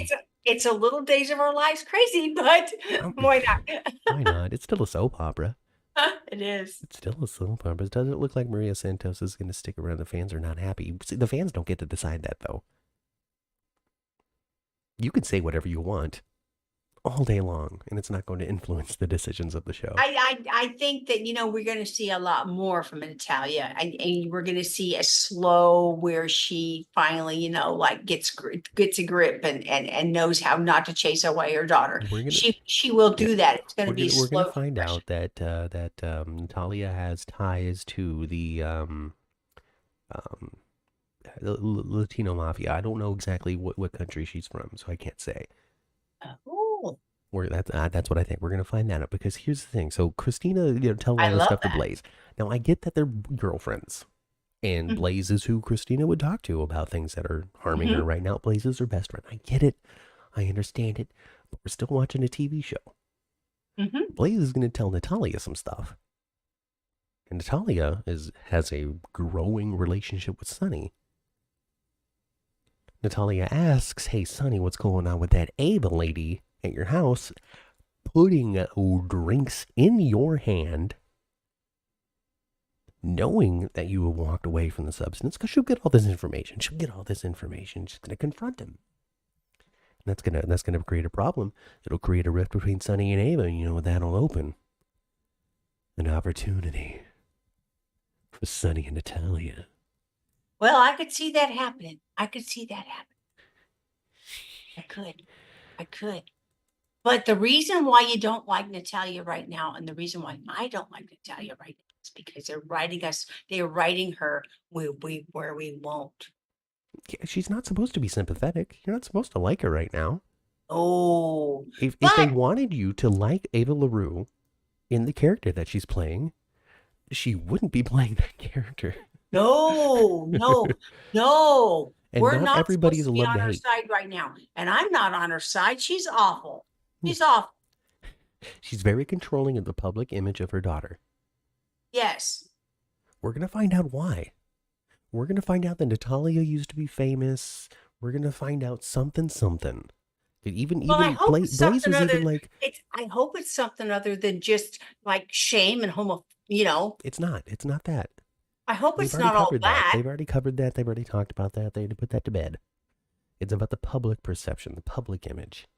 It's a little Days of Our Lives crazy, but why not? Why not? It's still a soap opera. It is. It's still a soap opera. Does it look like Maria Santos is going to stick around? The fans are not happy. See, the fans don't get to decide that, though. You can say whatever you want all day long, and it's not going to influence the decisions of the show. I think that we're going to see a lot more from Natalia, and we're going to see a slow where she finally like gets a grip and knows how not to chase away her daughter. She will do that. It's going to be slow. We're going to find out that Natalia has ties to the Latino mafia. I don't know exactly what country she's from, so I can't say. Oh. That's what I think. We're gonna find that out because here's the thing. So Christina, tells all this stuff to Blaze. Now I get that they're girlfriends, and Blaze is who Christina would talk to about things that are harming her right now. Blaze is her best friend. I get it. I understand it. But we're still watching a TV show. Blaze is gonna tell Natalia some stuff, and Natalia has a growing relationship with Sonny. Natalia asks, "Hey, Sonny, what's going on with that Ava lady at your house putting drinks in your hand, knowing that you have walked away from the substance?" Because she'll get all this information. She's going to confront him. And that's gonna create a problem. It'll create a rift between Sonny and Ava, and that'll open an opportunity for Sonny and Natalia. Well, I could see that happening. I could. But the reason why you don't like Natalia right now, and the reason why I don't like Natalia right now, is because they're writing her where we won't. Yeah, she's not supposed to be sympathetic. You're not supposed to like her right now. Oh. If they wanted you to like Ava LaRue in the character that she's playing, she wouldn't be playing that character. No. And We're not everybody's supposed to be love on to her hate. side right now. And I'm not on her side. She's awful. She's awful. She's very controlling of the public image of her daughter. Yes. We're going to find out why. We're going to find out that Natalia used to be famous. We're going to find out something. I hope Blaze was even like... I hope it's something other than just like shame and It's not that. I hope it's not all that. They've already covered that. They've already talked about that. They had to put that to bed. It's about the public perception, the public image.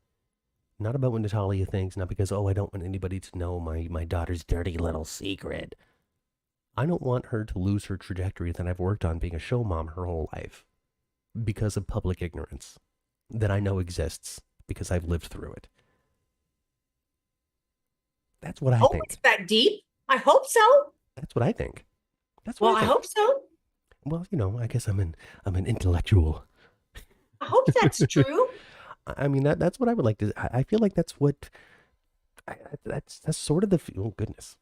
Not about what Natalia thinks, not because, I don't want anybody to know my daughter's dirty little secret. I don't want her to lose her trajectory that I've worked on being a show mom her whole life because of public ignorance that I know exists because I've lived through it. That's what I think. It's that deep. I hope so. That's what I think. I hope so. Well, I guess I'm an intellectual. I hope that's true. I mean, that's what I would like to. I feel like that's what. That's sort of the. Oh goodness.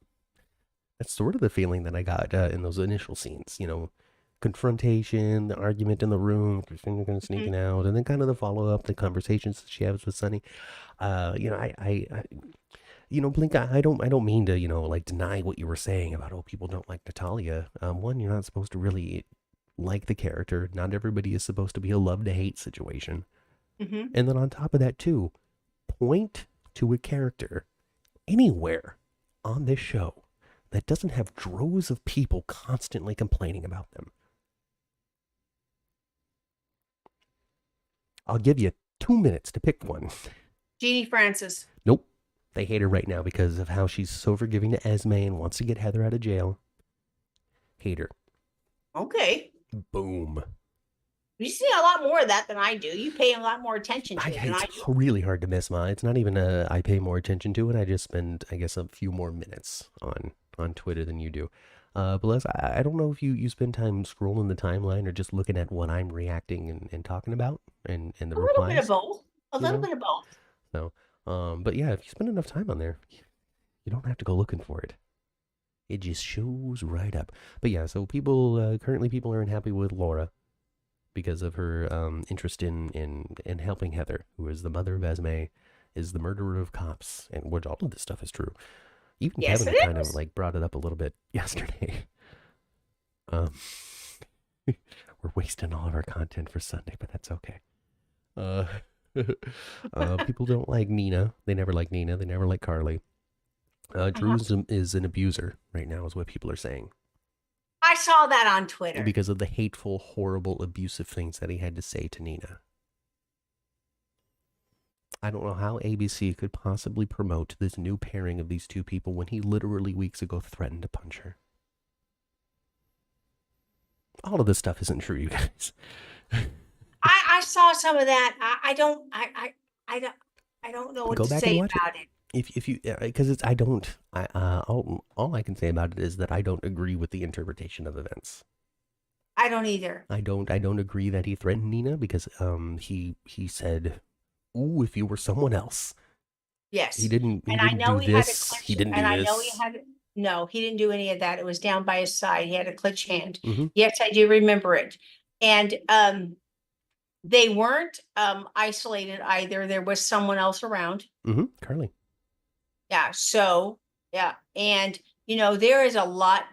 That's sort of the feeling that I got in those initial scenes. Confrontation, the argument in the room, Christina kind of sneaking out, and then kind of the follow up, the conversations that she has with Sonny. Blink, I don't mean to, deny what you were saying about, people don't like Natalia. One, you're not supposed to really like the character. Not everybody is supposed to be a love to hate situation. And then on top of that, too, point to a character anywhere on this show that doesn't have droves of people constantly complaining about them. I'll give you 2 minutes to pick one. Jeannie Francis. Nope. They hate her right now because of how she's so forgiving to Esme and wants to get Heather out of jail. Hate her. Okay. Boom. You see a lot more of that than I do. You pay a lot more attention to it than It's I do. really hard to miss mine. It's not even I pay more attention to it. I just spend, I guess, a few more minutes on Twitter than you do. But Les, I don't know if you spend time scrolling the timeline or just looking at what I'm reacting and talking about and the A little bit of replies, both. A you little know? bit of both. So, but yeah, if you spend enough time on there, you don't have to go looking for it. It just shows right up. But yeah, so currently people are unhappy with Laura because of her interest in helping Heather, who is the mother of Esme, is the murderer of cops, and which all of this stuff is true. Even Yes, Kevin it kind of is. like brought it up a little bit yesterday. Um, we're wasting all of our content for Sunday, but that's okay. Uh, people don't like Nina. They never like Nina. They never like Carly. Drew is an abuser right now, is what people are saying. I saw that on Twitter. Because of the hateful, horrible, abusive things that he had to say to Nina. I don't know how ABC could possibly promote this new pairing of these two people when he literally weeks ago threatened to punch her. All of this stuff isn't true, you guys. I saw some of that. I don't know what Go to back and say watch it. about it. If you because it's I don't I all I can say about it is that I don't agree with the interpretation of events. I don't either. I don't agree that he threatened Nina because he said, "Ooh, if you were someone else." Yes. He And I didn't know do he had a this. He clinch, didn't and do I know he this. had, no, he didn't do any of that. It was down by his side. He had a clinch hand. Mm-hmm. Yes, I do remember it. And they weren't isolated either. There was someone else around. Mm-hmm. Carly. Yeah. So yeah. And there's a lot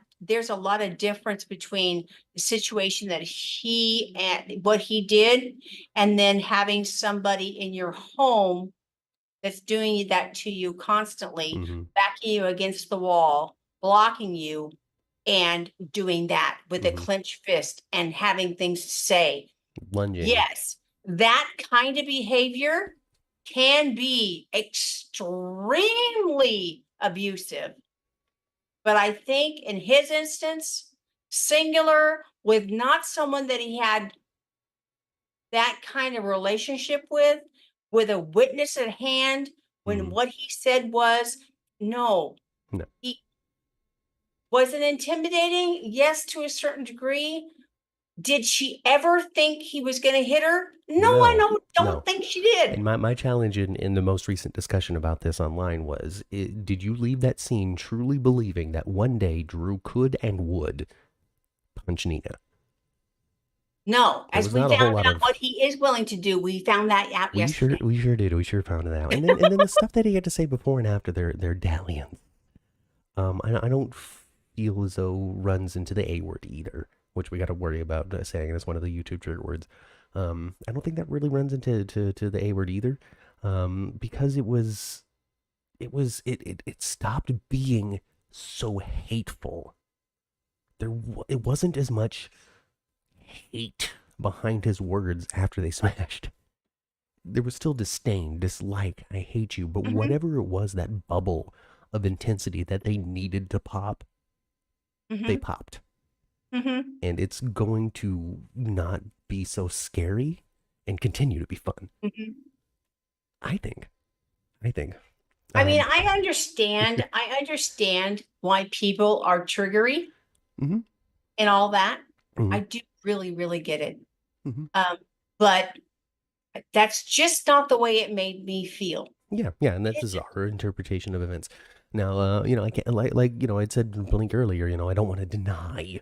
of difference between the situation that he and what he did, and then having somebody in your home that's doing that to you constantly, Mm-hmm. backing you against the wall, blocking you, and doing that with a Mm-hmm. clenched fist and having things to say. Lunging. Yes, that kind of behavior can be extremely abusive. But I think in his instance, singular, with not someone that he had that kind of relationship with a witness at hand, when Mm-hmm. what he said was, no, No. he was it intimidating? Yes, to a certain degree. Did she ever think he was going to hit her? No, I No. don't No. think she did. And my challenge in the most recent discussion about this online was, did you leave that scene truly believing that one day Drew could and would punch Nina? No, There as was we not a whole found lot out of. what he is willing to do, we found that out yesterday. We sure did. We sure found it out. And then the stuff that he had to say before and after their dalliance. I don't feel as though runs into the A word either, which we got to worry about saying as one of the YouTube trigger words. I don't think that really runs into to the A word either, because it stopped being so hateful. It wasn't as much hate behind his words after they smashed. There was still disdain, dislike, I hate you, but Mhm, whatever it was, that bubble of intensity that they needed to pop, they mhm, popped. mhm. And it's going to not be so scary and continue to be fun. Mhm. I think. I think. I mean, Um, I understand why people are triggery mhm, and all that. mhm, I do really, really get it. mhm. But that's just not the way it made me feel. Yeah, and that's just our interpretation of events. Now, I can't like I'd said Blink earlier. I don't want to deny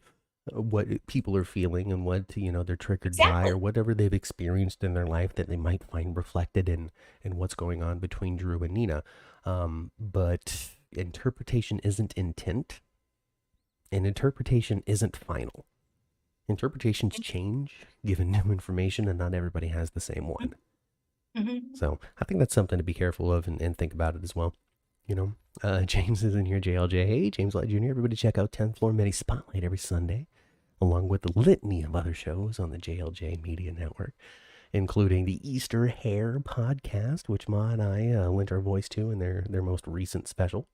what people are feeling and what they're triggered by Exactly. or whatever they've experienced in their life that they might find reflected in what's going on between Drew and Nina. But interpretation isn't intent, and interpretation isn't final. Interpretations change given new information, and not everybody has the same one. Mhm. So I think that's something to be careful of and think about it as well. James is in here, JLJ. Hey, James Light Jr. Everybody check out 10th Floor Mini Spotlight every Sunday, along with the litany of other shows on the JLJ Media Network, including the Easter Hair podcast, which Ma and I lent our voice to in their most recent special.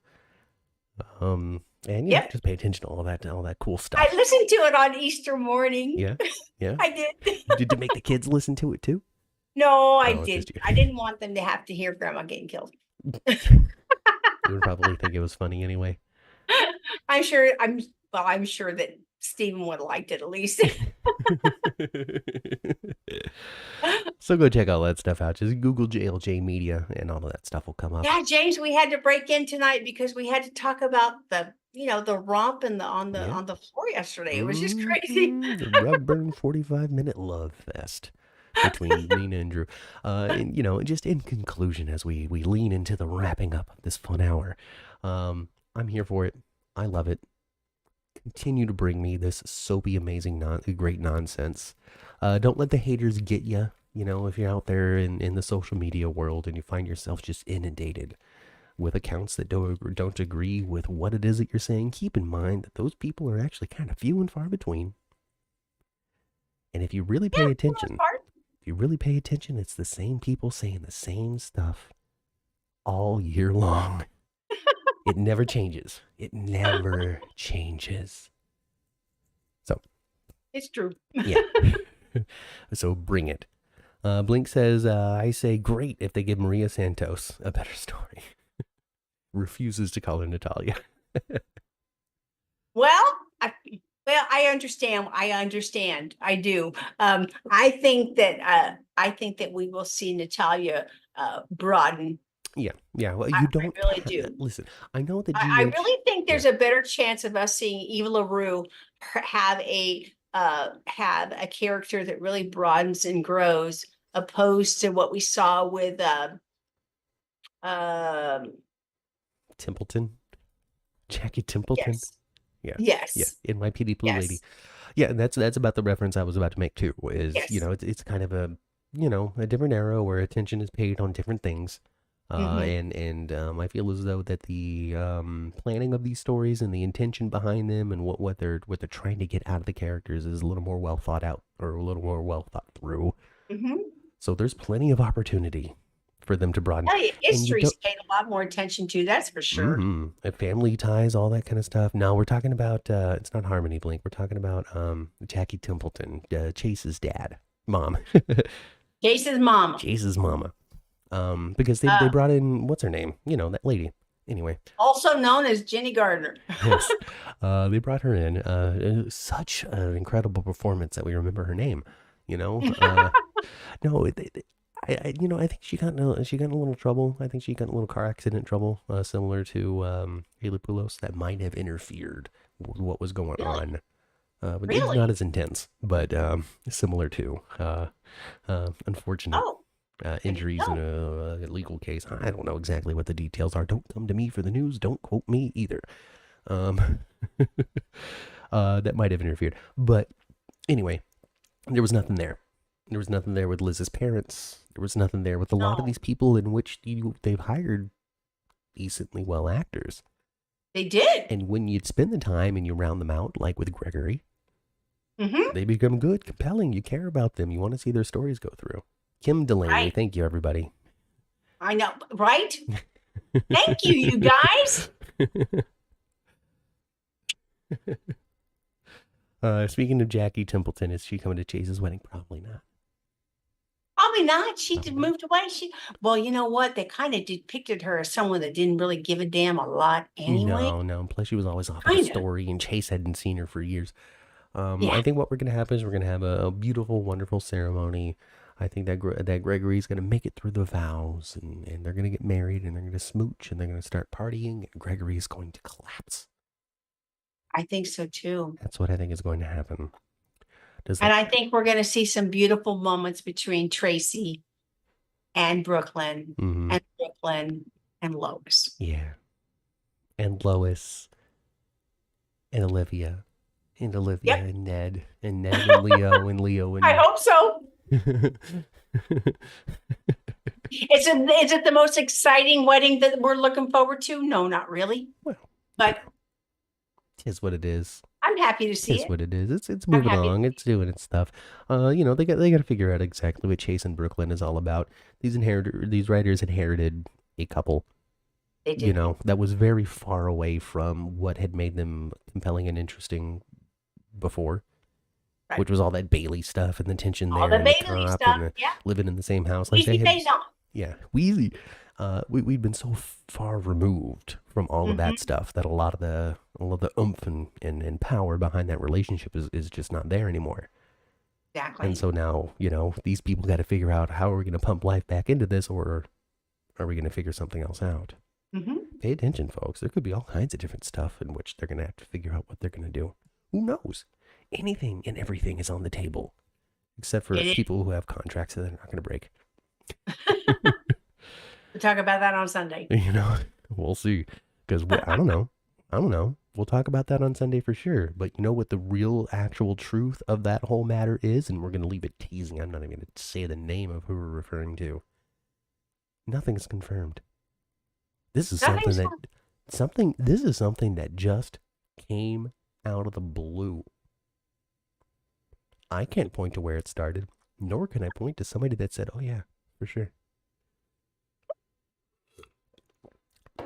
And Yep. just pay attention to all that cool I stuff. listened to it on Easter morning. Yeah, yeah. I did. Did you make the kids listen to it too? No, I Oh, it's did. just you. I didn't want them to have to hear grandma getting killed. They would probably think it was funny anyway. I'm sure that Stephen would have liked it at least. So go check all that stuff out. Just Google JLJ Media and all of that stuff will come up. Yeah, James, we had to break in tonight because we had to talk about the romp and on the floor yesterday. It was just crazy. The rug burn 45-minute love fest between Nina and Drew. And just in conclusion, as we lean into the wrapping up of this fun hour, I'm here for it. I love it. Continue to bring me this soapy, amazing, great nonsense. Don't let the haters get you. If you're out there in the social media world and you find yourself just inundated with accounts that don't agree with what it is that you're saying, keep in mind that those people are actually kind of few and far between. And if you really pay attention, it's the same people saying the same stuff all year long. It never changes. It never changes. So. It's true. Yeah. So bring it. Blink says, I say great if they give Maria Santos a better story. Refuses to call her Natalia. Well, I understand. I do. I think that we will see Natalia broaden. Yeah. Well, you don't. I really do. Listen, I know that I really think there's a better chance of us seeing Eva LaRue have a character that really broadens and grows, opposed to what we saw with Templeton, Jackie Templeton. Yes. Yeah. NYPD Blue Lady. Yeah, and that's about the reference I was about to make too. Is it's kind of a a different era where attention is paid on different things. And I feel as though that the planning of these stories and the intention behind them and what they're trying to get out of the characters is a little more well thought out or a little more well thought through. So there's plenty of opportunity for them to broaden. History's paid a lot more attention to, that's for sure. And family ties, all that kind of stuff. Now we're talking about it's not Harmony Blink. We're talking about Jackie Templeton, Chase's mom. Chase's mama. Because they brought in, what's her name? That lady. Anyway. Also known as Jenny Gardner. Yes. They brought her in. Such an incredible performance that we remember her name. No, I think she got in a little trouble. I think she got in a little car accident trouble, similar to Haley Poulos, that might have interfered with what was going on. But it's not as intense, but similar to unfortunate injuries in a legal case. I don't know exactly what the details are. Don't come to me for the news. Don't quote me either. That might have interfered. But anyway, there was nothing there. There was nothing there with Liz's parents. There was nothing there with a lot of these people in which they've hired decently well actors. They did. And when you spend the time and you round them out, like with Gregory, they become good, compelling. You care about them. You want to see their stories go through. Kim Delaney, right. Thank you, everybody. I know, right? Thank you, you guys. Speaking of Jackie Templeton, is she coming to Chase's wedding? Probably not. Probably not. She moved away. Well, you know what? They kind of depicted her as someone that didn't really give a damn a lot anyway. No. Plus, she was always off in a story, and Chase hadn't seen her for years. I think what we're going to have is we're going to have a beautiful, wonderful ceremony. I think that Gregory's going to make it through the vows, and they're going to get married, and they're going to smooch, and they're going to start partying, and Gregory's going to collapse. I think so, too. That's what I think is going to happen. I think we're going to see some beautiful moments between Tracy and Brooklyn, and Brooklyn and Lois. Yeah. And Lois and Olivia. And Olivia and Ned and Leo and Leo and I hope so. Is it the most exciting wedding that we're looking forward to? No, not really. Well, but it is what it is. I'm happy to see it. It's what it is. It's moving along. It's doing its stuff. They got to figure out exactly what Chase and Brooklyn is all about. These writers inherited a couple. They you didn't. know, that was very far away from what had made them compelling and interesting before, Right. which was all that Bailey stuff and the tension All there the and the Bailey cop stuff. and the Yeah. living in the same house. Like they Easy had, pays off. yeah, we'd been so far removed from all of that Mm-hmm. stuff that a lot of the oomph and power behind that relationship is just not there anymore. And Exactly. so now, these people got to figure out how are we going to pump life back into this, or are we going to figure something else out? Mm-hmm. Pay attention, folks. There could be all kinds of different stuff in which they're going to have to figure out what they're going to do. Who knows? Anything and everything is on the table, except for It people who have contracts that they're not going to break. is. We'll talk about that on Sunday. You know, we'll see. Because I don't know. I don't know. We'll talk about that on Sunday for sure. But you know what the real, actual truth of that whole matter is? And we're going to leave it teasing. I'm not even going to say the name of who we're referring to. Nothing's confirmed. This is something Nothing's that this is something that just came out of the blue. I can't point to where it started, nor can I point to somebody that said, "Oh yeah, for sure."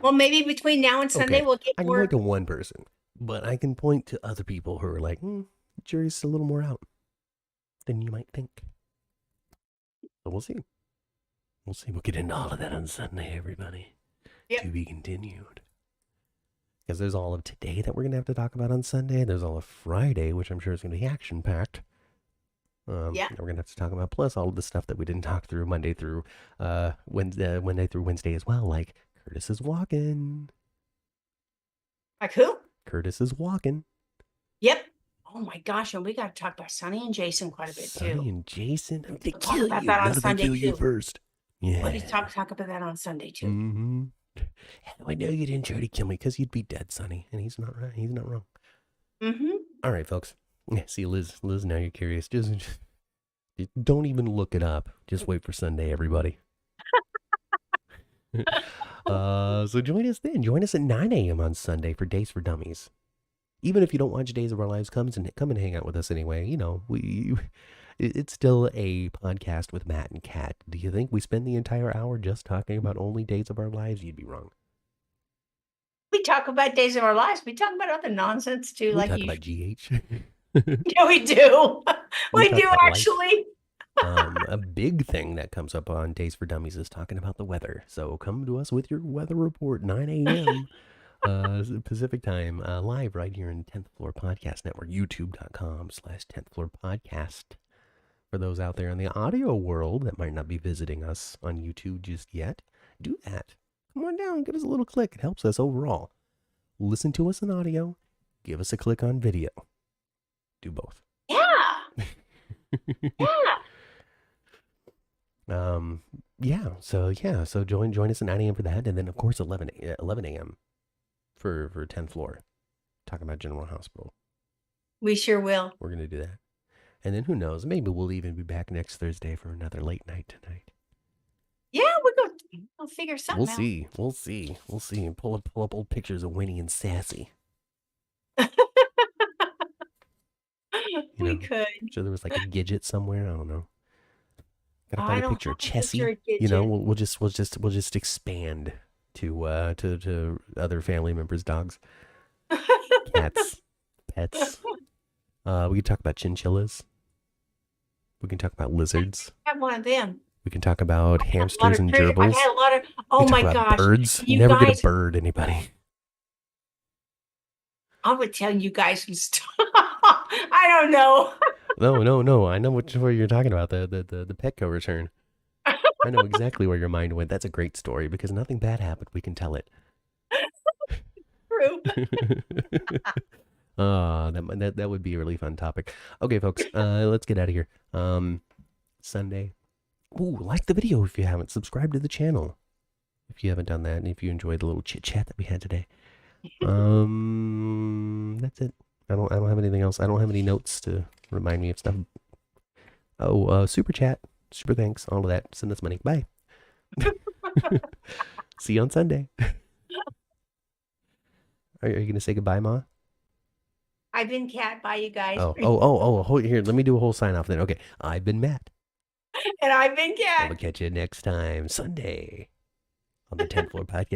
Well, maybe between now and Sunday Okay, we'll get I can point more. to one person, but I can point to other people who are like, jury's a little more out than you might think. So we'll see. We'll see. We'll get into all of that on Sunday, everybody. Yep. To be continued. Because there's all of today that we're going to have to talk about on Sunday. There's all of Friday, which I'm sure is going to be action packed. Yeah. We're going to have to talk about, plus all of the stuff that we didn't talk through Monday through Wednesday through Wednesday as well. Like Curtis is walking. Like who? Curtis is walking. Yep. Oh my gosh, and we got to talk about Sonny and Jason quite a bit Sonny too. and Jason. I'm going to We'll talk kill about you. that on None of them Sunday kill you too. first. Yeah. We'll talk about that on Sunday too. Mm-hmm. How do I know you didn't try to kill me? Because you'd be dead, Sonny. And he's not right. He's not wrong. Mm-hmm. All right, folks. Yeah, see, Liz, now you're curious. Just don't even look it up. Just wait for Sunday, everybody. So join us then. Join us at 9 a.m. on Sunday for Days for Dummies. Even if you don't watch Days of Our Lives, come and hang out with us anyway. You know, it's still a podcast with Matt and Kat. Do you think we spend the entire hour just talking about only Days of Our Lives? You'd be wrong. We talk about Days of Our Lives. We talk about other nonsense too, We like talk you. about GH. Yeah, we do. We We talk do about life. actually. A big thing that comes up on Days for Dummies is talking about the weather. So come to us with your weather report, 9 a.m. Pacific time, live right here in 10th Floor Podcast Network, youtube.com/10th Floor Podcast. For those out there in the audio world that might not be visiting us on YouTube just yet, do that. Come on down, give us a little click. It helps us overall. Listen to us in audio, give us a click on video. Do both. Yeah. Yeah. So join us at 9 a.m. for that, and then of course 11 a.m. for 10th floor, talking about General Hospital. We sure will. We're gonna do that, and then who knows? Maybe we'll even be back next Thursday for another late night tonight. Yeah, we'll figure something out. We'll see. And pull up old pictures of Winnie and Sassy. We could. So there was like a Gidget somewhere. I don't know. Gotta I find a don't picture have of a picture Chessie. of Gidget. We'll just expand to other family members' dogs, cats, pets. We can talk about chinchillas. We can talk about lizards. I have one of them. We can talk about hamsters and I gerbils. had a lot of. We Oh can talk my about gosh! birds. You Never guys, get a bird, anybody. I would tell you guys some stuff. I don't know. No. I know what you're talking about. The Petco return. I know exactly where your mind went. That's a great story because nothing bad happened. We can tell it. True. That would be a really fun topic. Okay, folks, let's get out of here. Sunday. Ooh, like the video if you haven't. Subscribe to the channel if you haven't done that, and if you enjoyed the little chit chat that we had today. That's it. I don't have anything else. I don't have any notes to remind me of stuff. Oh, super chat, super thanks, all of that. Send us money. Bye. See you on Sunday. Are you gonna say goodbye, Ma? I've been Cat. Bye, you guys. Here, let me do a whole sign off then. Okay, I've been Matt. And I've been Cat. And we'll catch you next time, Sunday, on the 10th Floor Podcast.